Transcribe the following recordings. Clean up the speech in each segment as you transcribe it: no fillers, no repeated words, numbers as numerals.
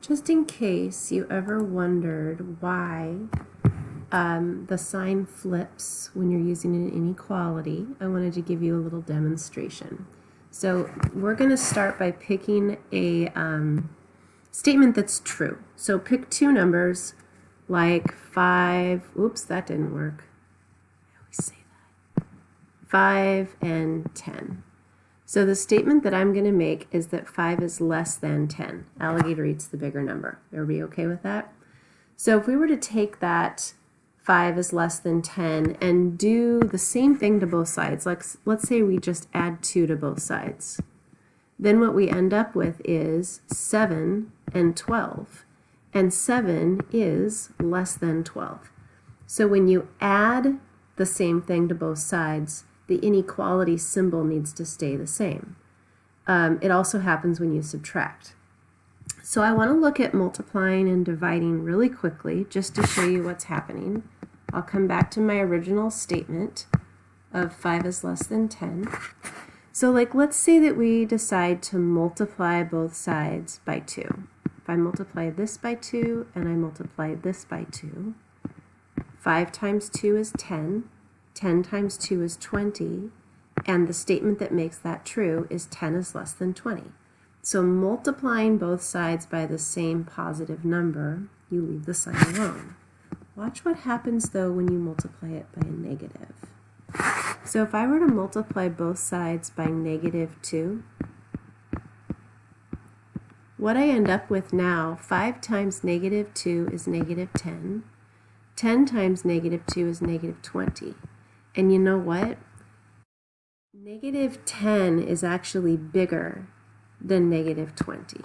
Just in case you ever wondered why the sign flips when you're using an inequality, I wanted to give you a little demonstration. So we're going to start by picking a statement that's true. So pick two numbers like 5, oops, that didn't work. I always say that. 5 and 10. So the statement that I'm going to make is that 5 is less than 10. Alligator eats the bigger number. Everybody okay with that? So if we were to take that 5 is less than 10 and do the same thing to both sides, like let's say we just add 2 to both sides, then what we end up with is 7 and 12. And 7 is less than 12. So when you add the same thing to both sides, the inequality symbol needs to stay the same. It also happens when you subtract. So I want to look at multiplying and dividing really quickly just to show you what's happening. I'll come back to my original statement of 5 is less than 10. So let's say that we decide to multiply both sides by 2. If I multiply this by 2 and I multiply this by 2, 5 times 2 is 10. 10 times 2 is 20, and the statement that makes that true is 10 is less than 20. So multiplying both sides by the same positive number, you leave the sign alone. Watch what happens though when you multiply it by a negative. So if I were to multiply both sides by -2, what I end up with now, 5 times -2 is -10. 10 times -2 is -20. And you know what? -10 is actually bigger than -20.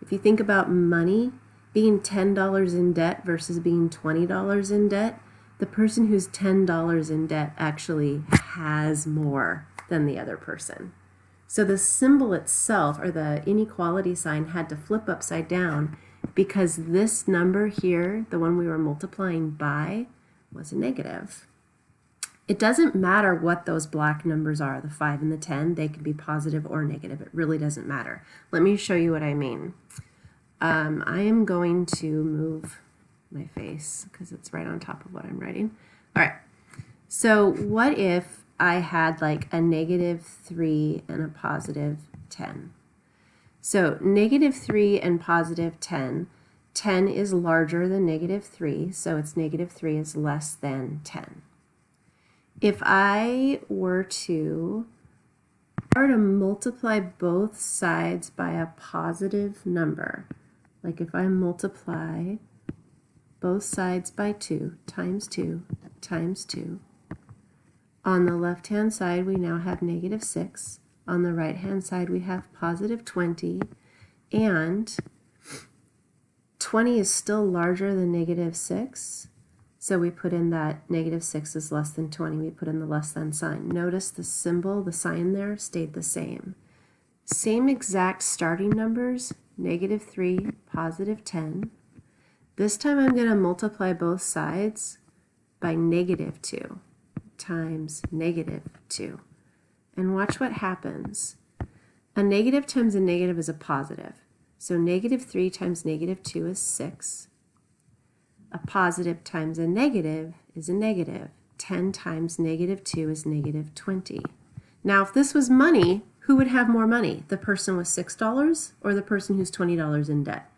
If you think about money, being $10 in debt versus being $20 in debt, the person who's $10 in debt actually has more than the other person. So the symbol itself, or the inequality sign, had to flip upside down because this number here, the one we were multiplying by, was a negative. It doesn't matter what those black numbers are, the 5 and the 10, they can be positive or negative. It really doesn't matter. Let me show you what I mean. I am going to move my face because it's right on top of what I'm writing. All right, so what if I had like a -3 and a +10? So -3 and +10, 10 is larger than -3, so it's -3 is less than 10. If I were to multiply both sides by a positive number, like if I multiply both sides by 2 times 2 times 2, on the left-hand side we now have -6, on the right-hand side we have +20, and 20 is still larger than -6. So we put in that -6 is less than 20. We put in the less than sign. Notice the symbol, the sign there, stayed the same. Same exact starting numbers, -3, +10. This time I'm going to multiply both sides by -2 times -2. And watch what happens. A negative times a negative is a positive. So -3 times -2 is 6. A positive times a negative is a negative. 10 times -2 is -20. Now, if this was money, who would have more money? The person with $6 or the person who's $20 in debt?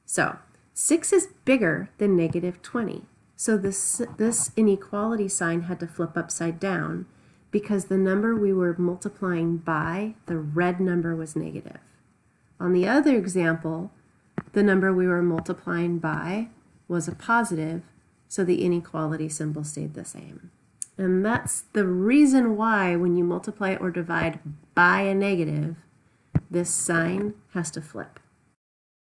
So 6 is bigger than -20. So this inequality sign had to flip upside down because the number we were multiplying by, the red number, was negative. On the other example, the number we were multiplying by was a positive, so the inequality symbol stayed the same. And that's the reason why when you multiply or divide by a negative, this sign has to flip.